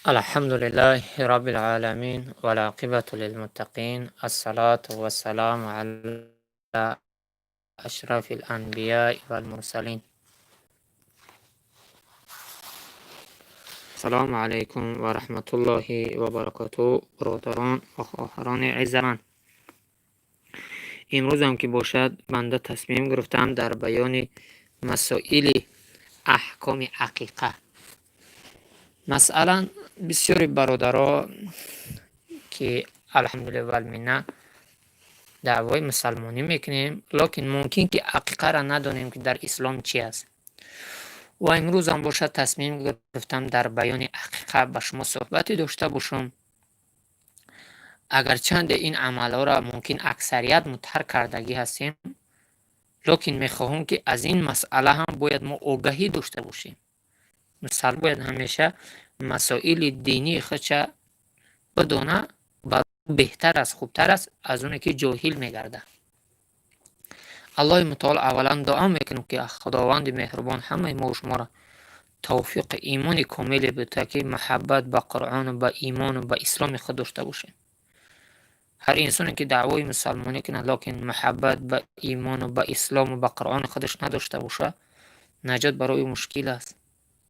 الحمد لله رب العالمين والعاقبة للمتقين الصلاة والسلام على أشرف الأنبياء والمرسلين. السلام علیکم و رحمت الله و برکاته. برادران و خواهران عزیز من، امروز هم که باشد بنده تصمیم گرفتم در بیان مسائل احکام عقیقه. مثلا بسیاری برادرها که الحمدلله و المنه دعوای مسلمانی میکنیم، لکن ممکن که عقیقه را ندانیم که در اسلام چی است. و امروز هم باشد تصمیم گرفتم در بیان عقیقه با شما صحبتی داشته باشم. اگرچند این عملها را ممکن اکثریت متحر کردگی هستیم، لکن میخواهم که از این مسئله هم باید ما آگاهی داشته باشیم. مثلا باید همیشه مسائل دینی خودش بدانه، بهتر است، خوبتر است از اونه که جاهل میگرده. الله متعال اولا دعا میکنم که خداوند مهربان همه ما و شما را توفیق ایمان کامل بده که محبت به قرآن و به ایمان و به اسلام خود داشته باشیم. هر انسانی که دعوای مسلمانی کنه لکن محبت به ایمان و به اسلام و به قرآن خودش نداشته باشه، نجات برای مشکل است.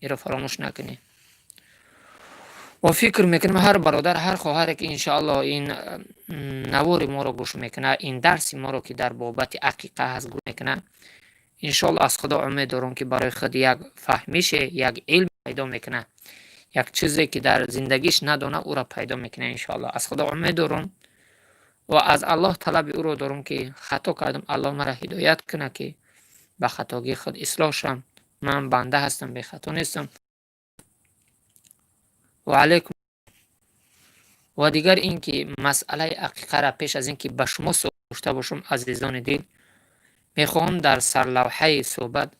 این را فراموش نکنیم. و فکر میکنم هر برادر، هر خواهر که انشاءالله این نوار ما رو گوش میکنه، این درس ما رو که در بابت عقیقه هست گوش میکنه، انشاءالله از خدا امید دارم که برای خود یک فهمیش، یک علم پیدا میکنه، یک چیزی که در زندگیش ندانه او را پیدا میکنه. انشاءالله از خدا امید دارم و از الله طلب او را دارم که خطا کردم الله مرا هدایت کنه که به خطاگی خود اصلاح شم. من بنده هستم، به خطا نیستم. و علیکم. و دیگر این که مسئله عقیقه را پیش از این که به شما داشته باشم عزیزان دل، میخواهم در سرلوحه صحبت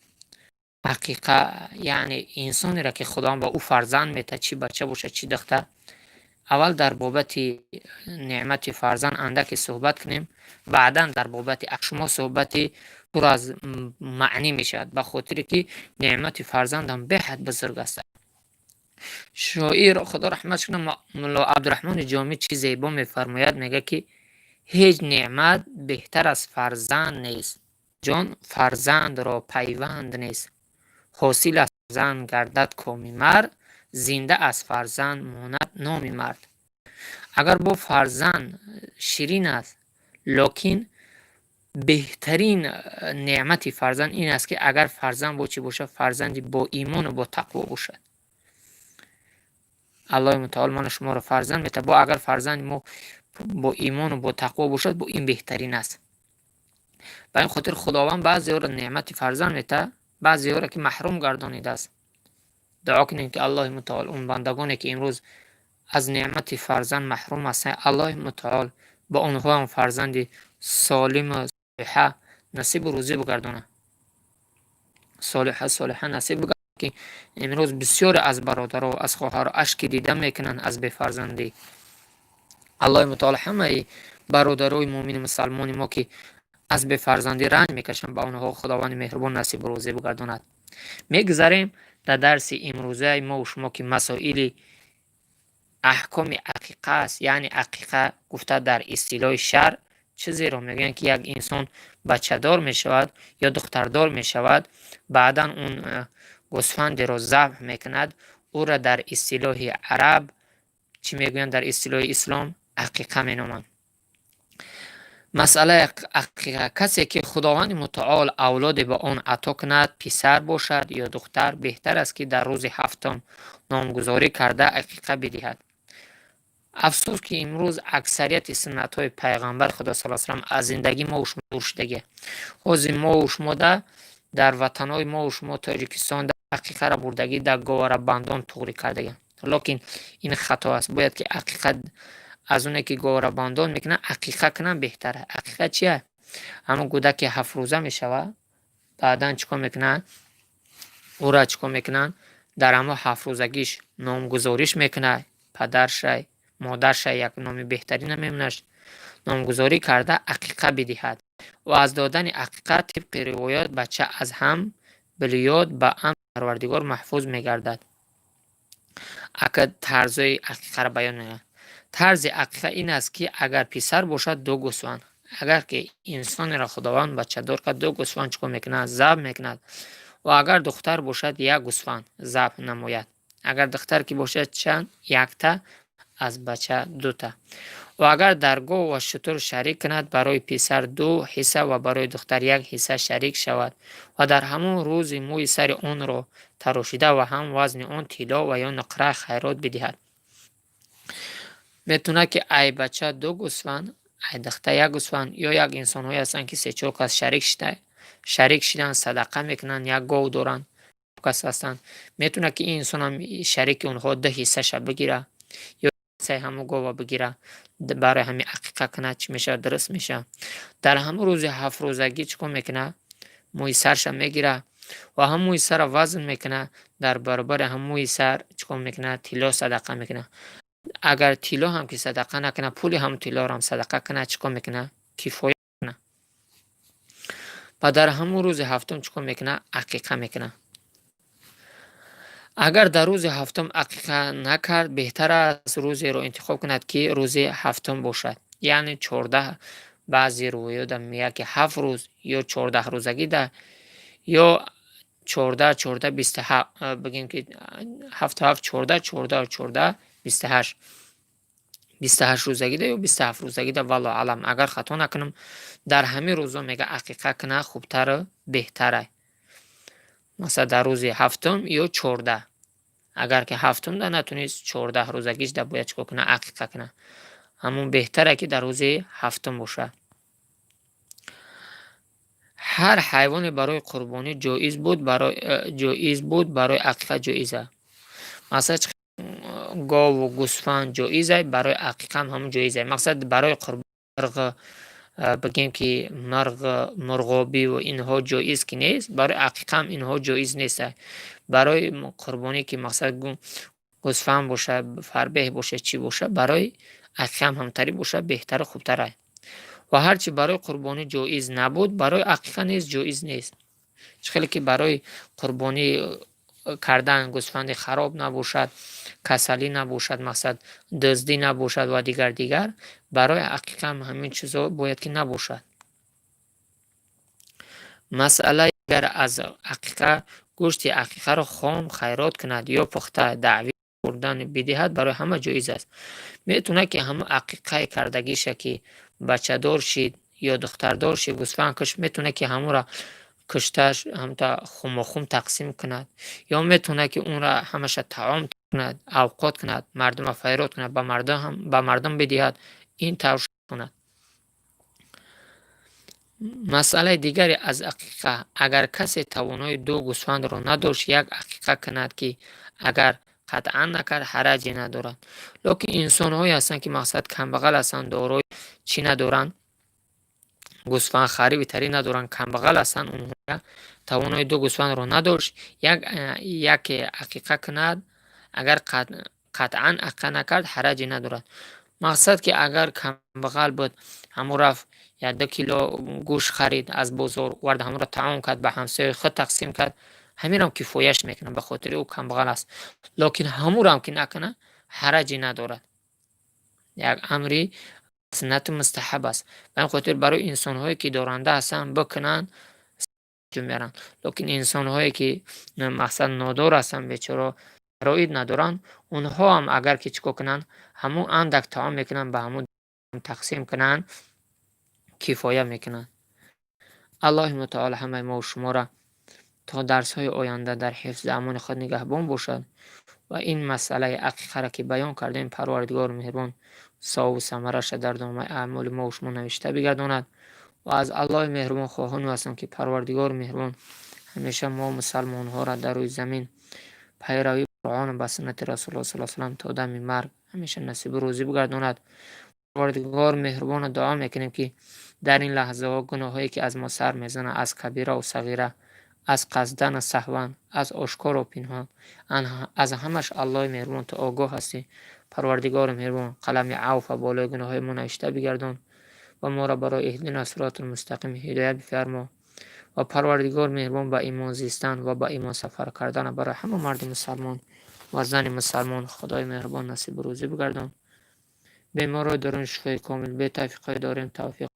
عقیقه یعنی انسانی را که خدا با او فرزند میته، چی بچه باشه چی دختر، اول در بابت نعمت فرزند اندک صحبت کنیم، بعدا در بابت شما صحبت پر از معنی میشد، به خاطر که نعمت فرزند هم به حد بزرگ است. شاعر خدا رحمتش کنه مولا عبدالرحمن جامی چی زیبا میفرماید، میگه که هیچ نعمت بهتر از فرزند نیست، جان فرزند را پیوند نیست، حاصل از فرزند گردد کام مرد، زنده از فرزند ماند نام مرد. اگر با فرزند شیرین است، لکن بهترین نعمت فرزند این است که اگر فرزند با چی باشه، فرزندی با ایمان و با تقوا باشد. الله متعال من شما را فرزند میته، با اگر فرزند ما با ایمان و با تقوا باشد، با این بهترین است. به این خاطر خداوند بعضی ها را نعمت فرزند میته، بعضی ها را که محروم گردانیده است. دعا کنیم که الله متعال اون بندگانی که امروز از نعمت فرزند محروم هستند، الله متعال با آنها هم فرزند سالم و صالحه نصیب و روزی بگردانه. صالحه نصیب بگردانه که امروز بسیار از برادرها و از خواهرها اشک دیده میکنن از بفرزندی. الله متعال همه برادرای مؤمن مسلمان ما که از بفرزندی رنج میکشن، با آنها خداوند مهربان نصیب و روزی بگرداند. میگذاریم در درس امروزه ما و شما که مسائل احکام عقیقه است. یعنی عقیقه گفته در اصطلاح شرع چیزی رو میگن که یک انسان بچه دار میشود یا دختردار میشود، بعدا اون گوسفند رو ذبح میکند، او را در اصطلاح عرب چی میگوین؟ در اصطلاح اسلام عقیقه مینامند. مسئله عقیقه کسی که خداوند متعال اولاد به آن عطا کند، پسر باشد یا دختر، بهتر است که در روز هفتم نامگذاری کرده عقیقه بدهد. افسوس که امروز اکثریت سنت های پیغمبر خدا صلی الله علیه و از زندگی ما و شما دور شدگی. حاضر ما و شما در وطن های ما و شما تاجیکستان در عقیقه را بردگی، در گواره بندان توری کردگی. لکن این خطا است. باید که عقیقه از اونه که گواره بندان میکنن عقیقه کنن بهتره. عقیقه چیه؟ همون کودک 7 روزه میشوه، بعدا چیکار میکنن؟ او را چیکار میکنن؟ در همه 7 روزگیش نامگذاریش میکنه، پدرش مادرش یک نام بهتری نمیمونش، نامگذاری کرده عقیقه بدهد. و از دادن عقیقه طبق روایات بچه از هم بلیاد به امر پروردگار محفوظ میگردد. اگر طرزهای عقیقه را بیان نماید. طرز عقیقه این است که اگر پسر باشد 2 گوسفند، اگر که انسان را خداوند بچه دار کرد 2 گوسفند چیکار میکند؟ ذبح میکند. و اگر دختر باشد 1 گوسفند ذبح نماید. اگر دختر که باشد چند؟ 1 تا، از بچه 2 تا. و اگر در گاو و شتر شریک کند، برای پسر 2 حصه و برای دختر 1 حصه شریک شود و در همان روز موی سر آن را تراشیده و هم وزن آن طلا و یا نقره خیرات بدهد. میتونه که ای بچه 2 گوسفند، ای دختر 1 گوسفند، یا یک انسان های هستن که 3-4 کس شریک شدن صدقه میکنن، 1 گاو دارن، کس هستن، میتونه که این انسان هم شریک اونها 10 حصه شب بگیره یا حصه همو گاو بگیره، برای همین عقیقه کنه. چی میشه؟ درست میشه. در همون روز 7 روزگی چیکار میکنه؟ موی سرش میگیره و هم موی سر وزن میکنه، در برابر هم موی سر چیکار میکنه؟ طلا صدقه میکنه. اگر طلا هم که صدقه نکنه، پول هم طلا رو هم صدقه کنه، چیکار میکنه؟ کفایت کنه. و در همون روز هفتم چیکار میکنه؟ عقیقه میکنه. اگر در روز هفتم عقیقه نکرد، بهتر است روزی رو انتخاب کند که روز هفتم باشد، یعنی 14. بعضی روایات میگه که 7 روز یا 14 روزگی ده، یا 14 27 بگیم که 7 14 28 روزگی ده یا 27 روزگی ده، والله علم. اگر خطا نکنم در همین روزا میگه عقیقه کنه خوبتره، بهتره. مثلا در روز هفتم یا 14. اگر که هفتم ده نتونست 14 روزگیش ده باید چکو کنه؟ عقیقه کنه. همون بهتره که در روز هفتم باشه. هر حیوان برای قربانی جایز بود برای عقیقه جایزه. مثلا گاو و گوسفند جایزه، برای عقیقه هم همون جایزه. مقصد برای قربانی مرغ، بگیم که مرغابی و اینها جایز که نیست، برای عقیقه هم اینها جایز نیست. برای قربانی که مقصد گوسفند باشه، فربه باشه، چی باشه، برای عقیقه هم همتری باشه، بهتر خوبتره. و هرچی برای قربانی جایز نبود، برای عقیقه نیز جایز نیست. خیلی که برای قربانی کردن گوسفند خراب نباشد، کسلی نباشد، مقصد دزدی نباشد و دیگر، برای عقیقه هم همین چیزا باید که نباشد. مسئله اگر از عقیقه گوشت عقیقه را خام خیرات کند یا پخته دعوی خوردن بدهد، برای همه جایز است. میتونه که هم عقیقه کردگیشه که بچه دار شید یا دختر دار شید، گوسفند کش، میتونه که همون را کشتش هم تا خم تقسیم کند، یا میتونه که اون را همش طعام کند، اوقات کند، مردم را خیرات کند، به مردم بدهد، این طور کند. مسئله دیگری از عقیقه، اگر کسی توانای 2 گوسفند را نداشت، 1 عقیقه کند که اگر قطعا نکرد حرجی ندارد. لیکن انسان هایی هستند که مقصد کمبغل هستند، دارای چی ندارند؟ گوسفند خریبی تری ندارند، کمبغل هستند، اونها توانای 2 گوسفند را نداشت، یک عقیقه کند. اگر قطعا عقیقه نکرد حرجی ندارد. مقصد که اگر کمبغل بود، همو رفت 2 کیلو گوشت خرید از بازار، ورد همو را طعام کرد، به همسایه خود تقسیم کرد، همین هم کفایش میکنه، به خاطر او کمبغل است. لیکن همو را هم که نکنه حرجی ندارد، یک امری سنت مستحب است. به خاطر برای انسان هایی که دارنده هستن بکنن میرن، لیکن انسان هایی که مقصد نادار هستن، بیچاره شرایط ندارن، اونها هم اگر که چیکار کنن، همون اندک طعام میکنن، به همون تقسیم کنن، کفایه میکنن. الله متعال همه ما و شما را تا درس های آینده در حفظ امان خود نگهبان باشد و این مسئله عقیقه را که بیان کردیم، پروردگار مهربان ثواب و ثمرش در نامه اعمال ما و شما نوشته بگرداند. و از الله مهربان خواهان هستم که پروردگار مهربان همیشه ما مسلمان ها را در روی زمین پیروی قرآن و سنت رسول الله صلی الله علیه و تا دم مرگ همیشه نصیب روزی بگرداند. پروردگار مهربان دعا میکنیم که در این لحظه ها گناهایی که از ما سر میزنه، از کبیره و صغیره، از قصدن و سهوا، از آشکار و پنهان، از همش الله مهربان تو آگاه هستی. پروردگار مهربان قلم عفو بالای گناههای ما نوشته بگردان و ما را برای اهدنا صراط المستقیم هدایت بفرما. و پروردگار مهربان با ایمان زیستن و با ایمان سفر کردن برای همه مرد مسلمان و زن مسلمان خدای مهربان نصیب روزی بگردان. بیمار درون شفای کامل، به توفیق داریم توفیق،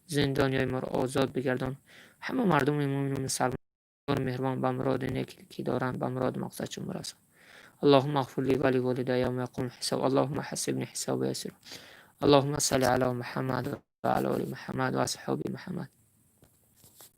زندانیای ما را آزاد بگردان. همه مردم مومن و مسلمان مهربان به مراد نیکی که دارند به مراد مقصدشون برسان. اللهم اغفر لي ولوالدي يوم يقوم الحساب. اللهم حسبني حساب يسير. اللهم صل على محمد وعلى ال محمد واصحاب محمد.